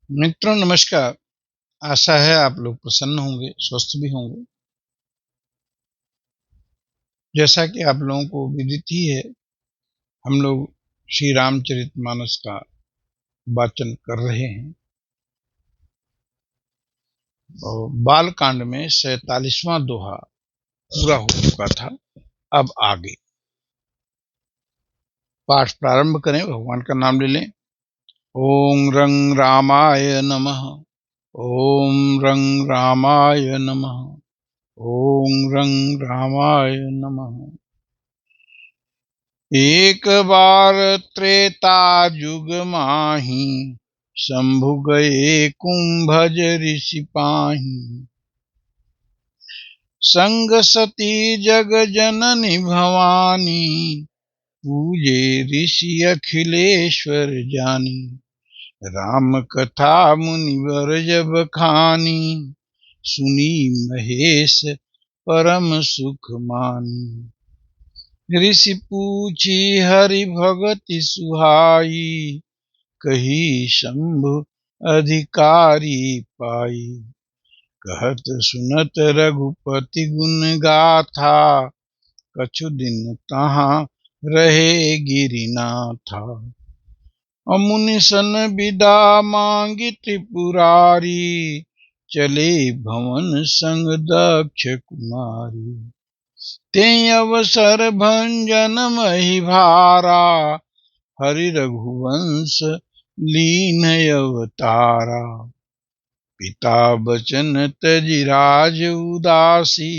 मित्रों नमस्कार। आशा है आप लोग प्रसन्न होंगे, स्वस्थ भी होंगे। जैसा कि आप लोगों को विदित ही है, हम लोग श्री रामचरितमानस का वाचन कर रहे हैं और बाल कांड में 47वां दोहा पूरा हो चुका था। अब आगे पाठ प्रारंभ करें, भगवान का नाम ले लें। ओम रंग रामाय नमः। ओम रंग रामाय नमः। ओम रंग रामाय नमः। एक बार त्रेता युग माही, शंभु गए कुंभज ऋषि पाही। संग सती जग जननी भवानी, पूजे ऋषि अखिलेश्वर जानी। राम कथा मुनिवर जब खानी, सुनी महेश परम सुख मानी। ऋषि पूछी हरि भगति सुहाई, कही शंभु अधिकारी पाई। कहत सुनत रघुपति गुण गाथा, कछु दिन तहाँ रहे गिरिनाथा। अमुनि सन विदा मांगी त्रिपुरारी, चले भवन संग दक्ष कुमारी। ते अवसर भंजन मही भारा, हरि रघुवंश लीन अवतारा। पिता बचन तजि राज उदासी,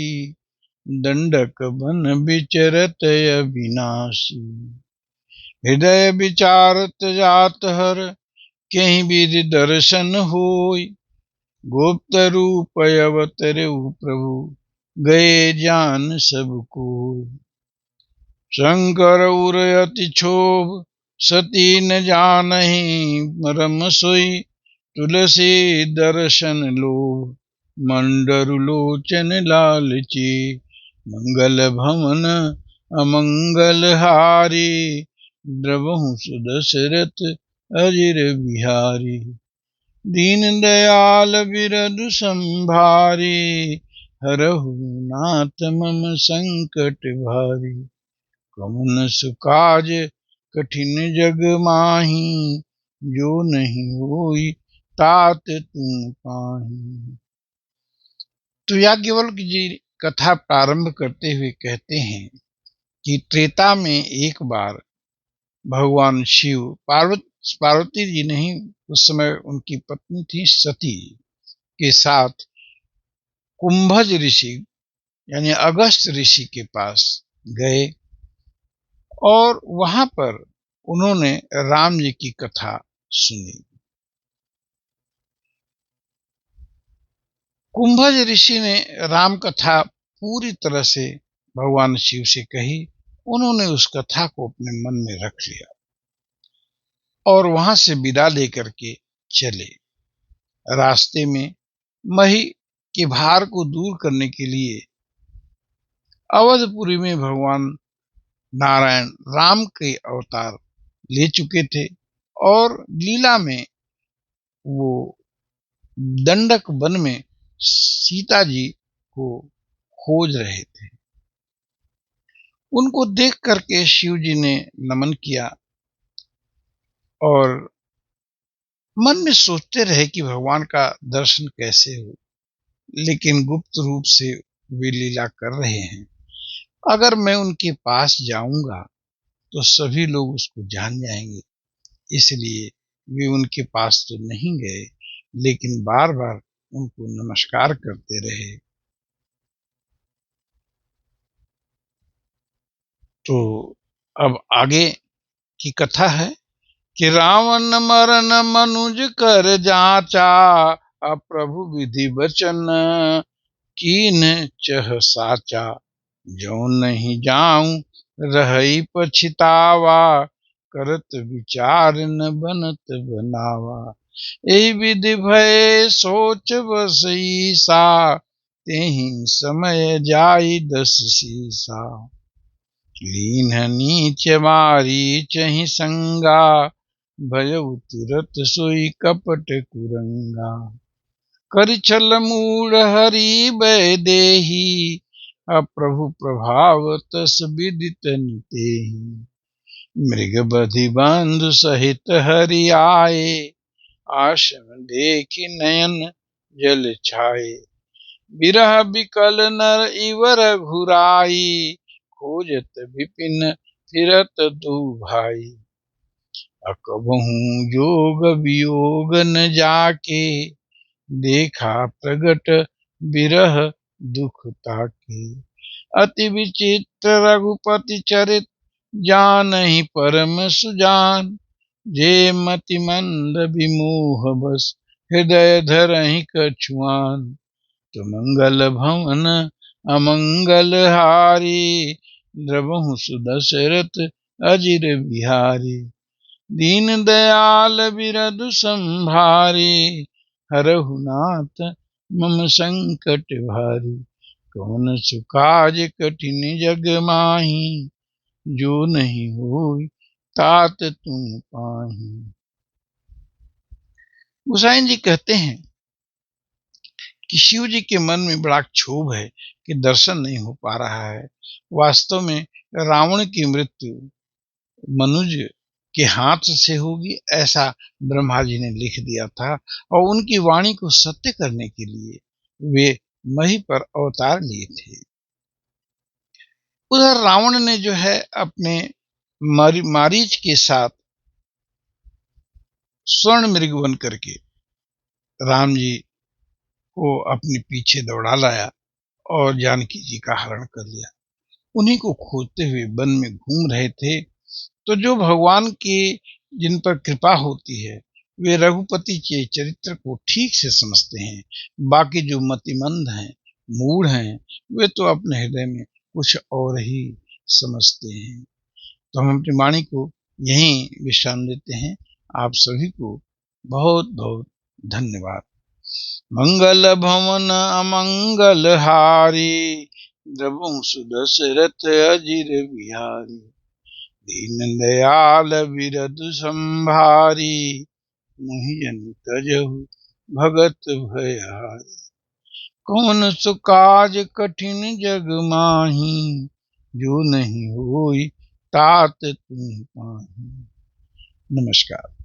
दंडक बन विचरत अविनाशी। हृदय विचारत जात हर, केहि विधि दर्शन होय। गुप्त रूप अवतरऊ प्रभु, गए जान सब कोय। शंकर उर अति क्षोभ, सती न जानहि मरम सोई। तुलसी दर्शन लोभ, मंडरु लोचन लालची। मंगल भवन अमंगल हारी, द्रवहु सुदशरथ अजिर बिहारी। दीन दयाल बिरधु संभारी, हरहु नाथ मम संकट भारी। कमुन सुकाज कठिन जग माही, जो नहीं होई तात तुम पाही। तो याज्ञवल्क्य जी कथा प्रारंभ करते हुए कहते हैं कि त्रेता में एक बार भगवान शिव पार्वती जी नहीं, उस समय उनकी पत्नी थी सती के साथ कुंभज ऋषि यानी अगस्त ऋषि के पास गए और वहां पर उन्होंने राम जी की कथा सुनी। कुंभज ऋषि ने राम कथा पूरी तरह से भगवान शिव से कही। उन्होंने उस कथा को अपने मन में रख लिया और वहां से विदा लेकर के चले। रास्ते में मही के भार को दूर करने के लिए अवधपुरी में भगवान नारायण राम के अवतार ले चुके थे और लीला में वो दंडक वन में सीता जी को खोज रहे थे। उनको देख करके शिव जी ने नमन किया और मन में सोचते रहे कि भगवान का दर्शन कैसे हो, लेकिन गुप्त रूप से वे लीला कर रहे हैं। अगर मैं उनके पास जाऊंगा तो सभी लोग उसको जान जाएंगे, इसलिए वे उनके पास तो नहीं गए, लेकिन बार बार उनको नमस्कार करते रहे। तो अब आगे की कथा है कि रावण मरन मनुज कर जाचा, प्रभु विधि वचन कीन चह साचा। जो नहीं जाऊं रही पछितावा, करत विचार न बनत बनावा। यही विधि भय सोच बस ईसा, तेहि समय जाई 10 सीसा। लीन नीच मारी चहि संगा, भयउ तुरत सोई कपट कुरंगा। कर छल मूढ़ हरि बय देहि, अप्रभु प्रभाव तस विदित तेहि। मृग बधि बंधु सहित हरि आए, आश्रम देखि नयन जल छाए। बिरह बिकल नर इवर घुराई, खोजत विपिन फिरत दु भाई। अकबहु जोग वियोग न जाके, देखा प्रगट बिरह दुख ताके। अति विचित्र रघुपति चरित, जानहि परम सुजान। जे मति मंद विमोह बस, हृदय धरहि कछुआन। तो मंगल भवन अमंगल हारी, द्रवहु सुदशरथ अजिर बिहारी। दीन दयाल बिरधु संभारी, हरहु नाथ मम संकट भारी। कौन सुकाज कठिन जग माही, जो नहीं होई तात तुम पाही। गोसाई जी कहते हैं कि शिव जी के मन में बड़ा क्षोभ है कि दर्शन नहीं हो पा रहा है। वास्तव में रावण की मृत्यु मनुज के हाथ से होगी, ऐसा ब्रह्मा जी ने लिख दिया था, और उनकी वाणी को सत्य करने के लिए वे मही पर अवतार लिए थे। उधर रावण ने जो है अपने मारीच के साथ स्वर्ण मृग बन करके राम जी को अपने पीछे दौड़ा लाया और जानकी जी का हरण कर लिया। उन्हीं को खोजते हुए वन में घूम रहे थे। तो जो भगवान की जिन पर कृपा होती है, वे रघुपति के चरित्र को ठीक से समझते हैं। बाकी जो मतिमंद हैं, मूढ़ हैं, वे तो अपने हृदय में कुछ और ही समझते हैं। तो हम अपनी वाणी को यहीं विश्राम देते हैं। आप सभी को बहुत बहुत धन्यवाद। मंगल भवन अमंगल हारी, द्रवहु सुदशरथ अजिर बिहारी। दीन दयाल बिरधु संभारी, मोहि जन तजहु भगत भयहारी। कौन सुकाज कठिन जग माही, जो नहीं होई तात तुम पाही। नमस्कार।